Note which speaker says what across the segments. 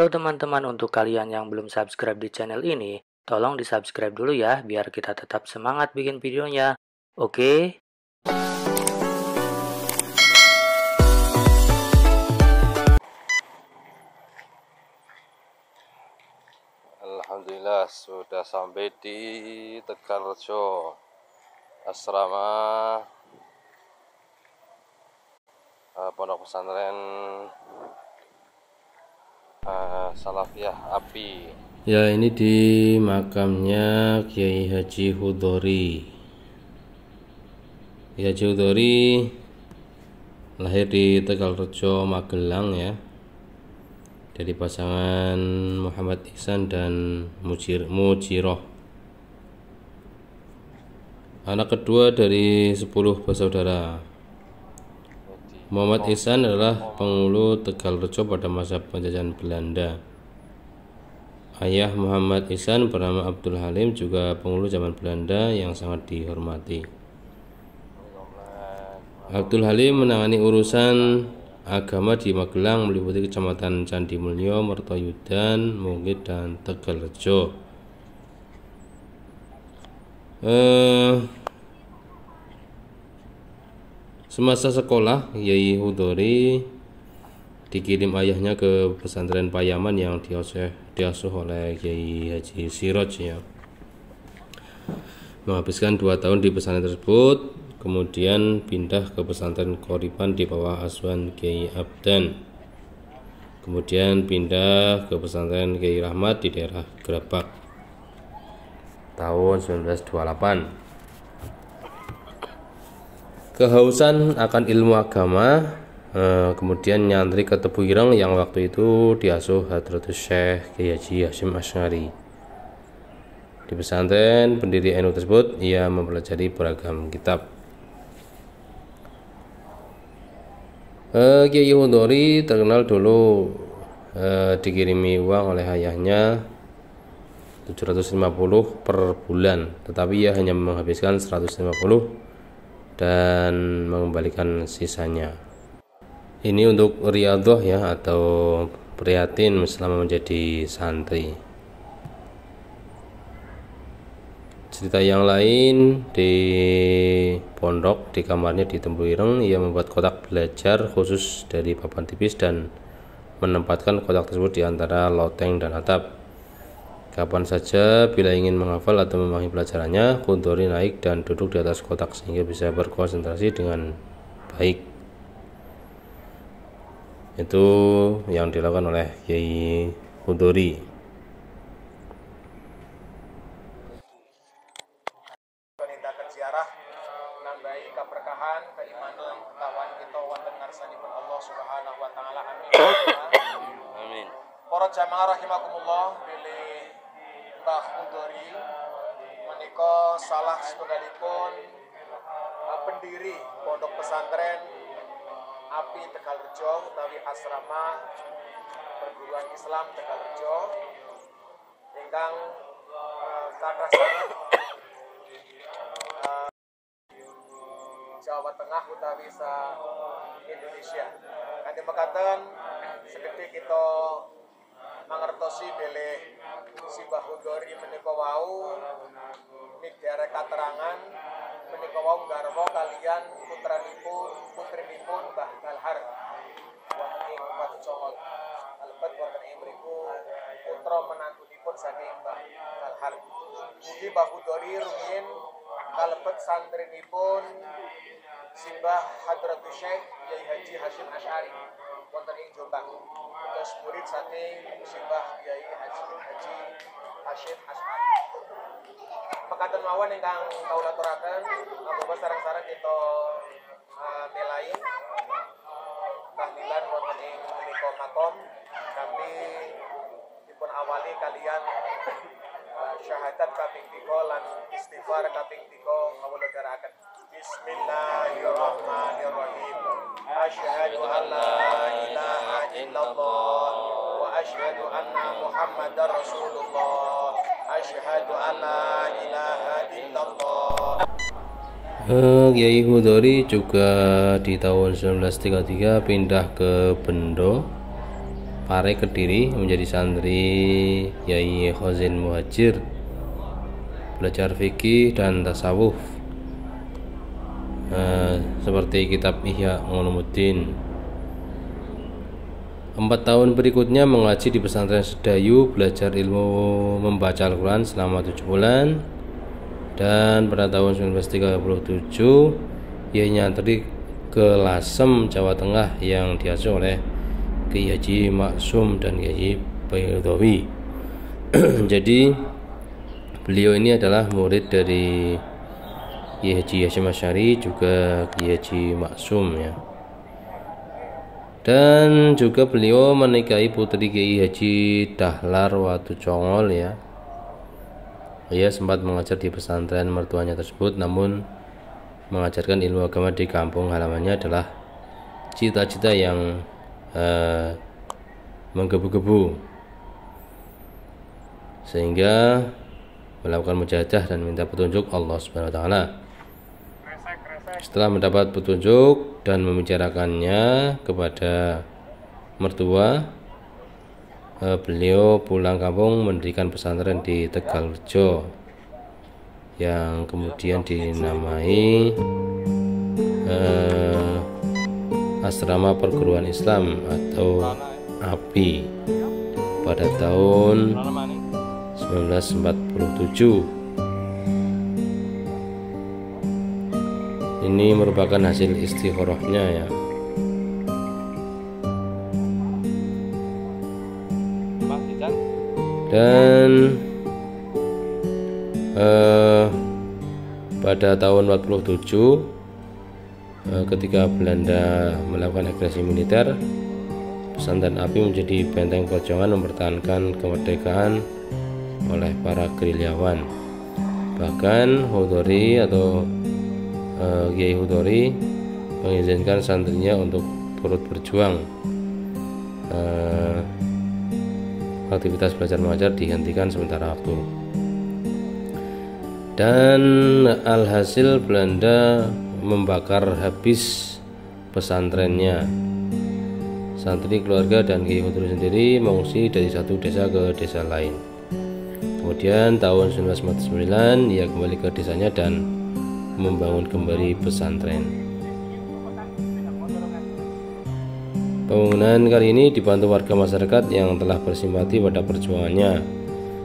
Speaker 1: Halo teman-teman, untuk kalian yang belum subscribe di channel ini, tolong di subscribe dulu ya, biar kita tetap semangat bikin videonya. Oke?
Speaker 2: Alhamdulillah sudah sampai di Tegalrejo, asrama pondok pesantren Salafiyah Api. Ya, ini di makamnya Kiai Haji Hudori. Kiai Haji Hudori lahir di Tegalrejo, Magelang ya, dari pasangan Muhammad Ihsan dan Mujiroh. Anak kedua dari 10 bersaudara. Muhammad Ihsan adalah penghulu Tegalrejo pada masa penjajahan Belanda. Ayah Muhammad Ihsan bernama Abdul Halim, juga penghulu zaman Belanda yang sangat dihormati. Abdul Halim menangani urusan agama di Magelang meliputi kecamatan Candi Mulyo, Mertoyudan, Mungkid, dan Tegalrejo. Semasa sekolah, Kiai Hudori dikirim ayahnya ke pesantren Payaman yang diasuh oleh Kiai Haji Siroj ya. Menghabiskan 2 tahun di pesantren tersebut, kemudian pindah ke pesantren Koripan di bawah asuhan Kiai Abdan. Kemudian pindah ke pesantren Kiai Rahmat di daerah Gerabak tahun 1928. Kehausan akan ilmu agama, kemudian nyantri ke Tebu Ireng yang waktu itu diasuh Hadratus Syekh Kiai Haji Hasyim Asy'ari. Di pesantren pendiri NU tersebut, ia mempelajari beragam kitab. Kiai Hudori terkenal dulu dikirimi uang oleh ayahnya 750 per bulan, tetapi ia hanya menghabiskan 150 dan mengembalikan sisanya. Ini untuk riyadhah ya, atau prihatin selama menjadi santri. Cerita yang lain, di pondok di kamarnya di Tebu Ireng, ia membuat kotak belajar khusus dari papan tipis dan menempatkan kotak tersebut di antara loteng dan atap. Kapan saja bila ingin menghafal atau memahami pelajarannya, Hudori naik dan duduk di atas kotak sehingga bisa berkonsentrasi dengan baik. Itu yang dilakukan oleh Kiai Hudori.
Speaker 3: Penindahkan ziarah nambahi keberkahan, keimanan, ketahuan kita wonten ngarsanipun Allah Subhanahu wa taala. Amin.
Speaker 2: Amin.
Speaker 3: Para jamaah rahimakumullah, bilih Mbah Hudori menika salah setunggalipun pendiri pondok pesantren Api Tegalrejo utawi asrama perguruan Islam Tegalrejo ingkang kathah sanget Jawa Tengah utawi sa Indonesia. Kanthi mekaten sekedhik kita mangertosi bilih si Mbah Hudori menika wau midhare katerangan menika wau garwa kalian putrinipun Mbah Kalhar wonten ing Batu Congol. Kalebet wonten ing mriku putra menantunipun saking Mbah Kalhar. Mugi Mbah Hudori rumiyin kalebet santrinipun Simbah Hadratus Syekh Kiai Haji Hasyim Asy'ari wonten ing Jombang. Terus murid saking Simbah Kiai Haji Hasyim Asy'ari. Mekaten mawon ingkang kawula aturaken, muga sareng-sareng kita milai tahlilan wonten ing menika makom kami dipun awali kalian syahadat kaping 3 lan istighfar kaping 3 kawula dherekaken. Bismillahirrahmanirrahim. Asyhadu an la ilaha illallah wa asyhadu anna Muhammadar Rasulullah. Asyhadu an la ilaha illallah.
Speaker 2: Kiai Hudori juga di tahun 1933 pindah ke Bendo Pare Kediri menjadi santri Yai Khozin Muhajir, belajar fikih dan tasawuf seperti kitab Ihya Ulumuddin. 4 tahun berikutnya mengaji di pesantren Sedayu, belajar ilmu membaca Al-Quran selama 7 bulan, dan pada tahun 1937 ia nyantri ke Lasem, Jawa Tengah yang diasuh oleh Kiai Haji Maksum dan Kiai Bayrudhawi. Jadi beliau ini adalah murid dari Kiai Haji Hasyim Asy'ari, juga Kiai Haji Maksum ya. Dan juga beliau menikahi putri Kiai Haji Dahlar Watu Congol ya. Ia sempat mengajar di pesantren mertuanya tersebut, namun mengajarkan ilmu agama di kampung halamannya adalah cita-cita yang menggebu-gebu, sehingga melakukan mujahadah dan minta petunjuk Allah Subhanahu wa taala. Setelah mendapat petunjuk dan membicarakannya kepada mertua, beliau pulang kampung mendirikan pesantren di Tegalrejo yang kemudian dinamai Asrama Perguruan Islam atau API pada tahun 1947. Ini merupakan hasil istikharahnya ya. Dan pada tahun 47 ketika Belanda melakukan agresi militer, pesantren API menjadi benteng perjuangan mempertahankan kemerdekaan oleh para gerilyawan. Bahkan Hudori atau Kiai Hudori mengizinkan santrinya untuk turut berjuang. Aktivitas belajar mengajar dihentikan sementara waktu. Dan alhasil Belanda membakar habis pesantrennya. Santri, keluarga, dan Kiai Hudori sendiri mengungsi dari satu desa ke desa lain. Kemudian tahun 1949 ia kembali ke desanya dan membangun kembali pesantren. Pembangunan kali ini dibantu warga masyarakat yang telah bersimpati pada perjuangannya.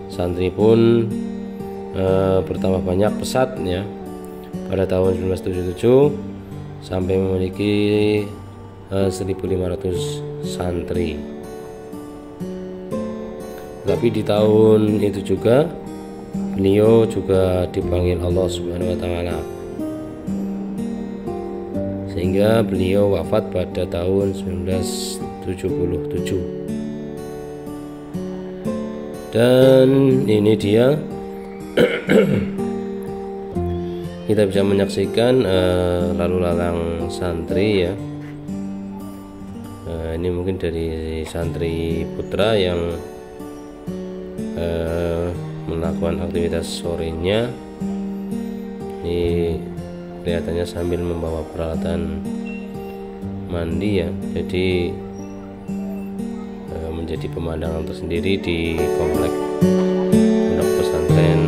Speaker 2: Santri pun bertambah banyak pesatnya. Pada tahun 1977 sampai memiliki 1.500 santri. Tapi di tahun itu juga beliau juga dipanggil Allah Subhanahu wa taala, sehingga beliau wafat pada tahun 1977. Dan ini dia kita bisa menyaksikan lalu lalang santri ya. Ini mungkin dari santri putra yang melakukan aktivitas sorenya. Ini kelihatannya sambil membawa peralatan mandi ya. Jadi menjadi pemandangan tersendiri di komplek pondok pesantren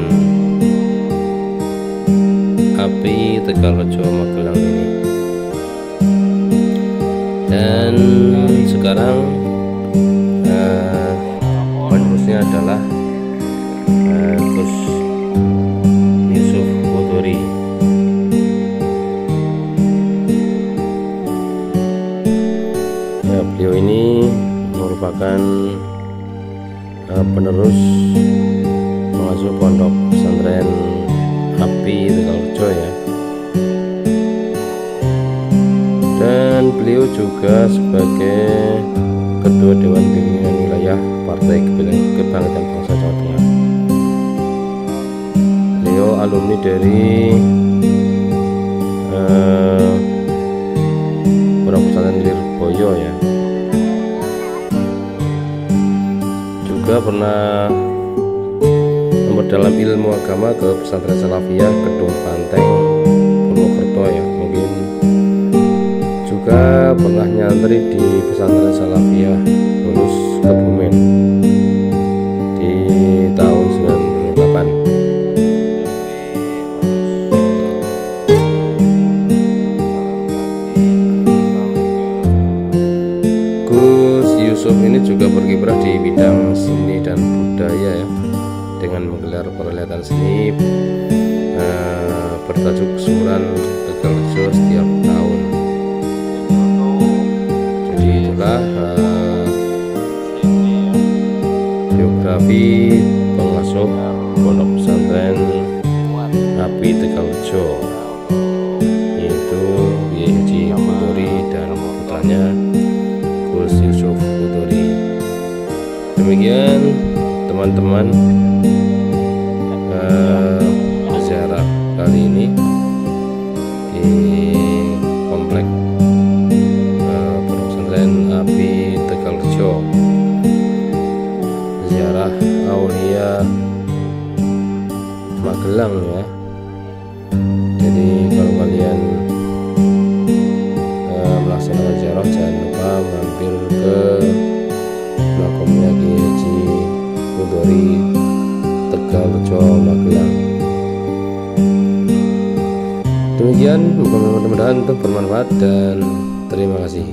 Speaker 2: API Tegalrejo Magelang ini. Dan sekarang penerusnya adalah Gus Yusuf Hudori. Beliau ini merupakan penerus pengasuh pondok pesantren API Tegalrejo ya. Dan beliau juga sebagai Ketua Dewan Pimpinan Wilayah Partai Kebangkitan Bangsa Jawa Tengah. Beliau alumni dari Pondok Pesantren Lirboyo ya. Juga pernah memperdalam ilmu agama ke pesantren Salafiyah Kedung Banteng Purwokerto ya. Mungkin juga pernah nyantri di pesantren Salafiyah Lulus Kebumen di tahun 98. Gus Yusuf ini juga berkiprah di bidang seni dan budaya ya, dengan menggelar perhelatan seni bertajuk Suran Tegalrejo setiap tahun. Jadi itulah biografi pengasuh Pondok Pesantren Nabi Tegalrejo, yaitu Kiai Haji Hudori dan putranya Gus Yusuf Hudori. Demikian teman-teman ziarah kali ini di komplek Pondok Pesantren Nabi Tegalrejo, ziarah Aulia Magelang ya. Jadi kalau kalian melaksanakan ziarah, jangan lupa mampir ke makamnya Kiai Haji Hudori Tegalrejo Magelang. Demikian, mudah-mudahan itu bermanfaat dan terima kasih.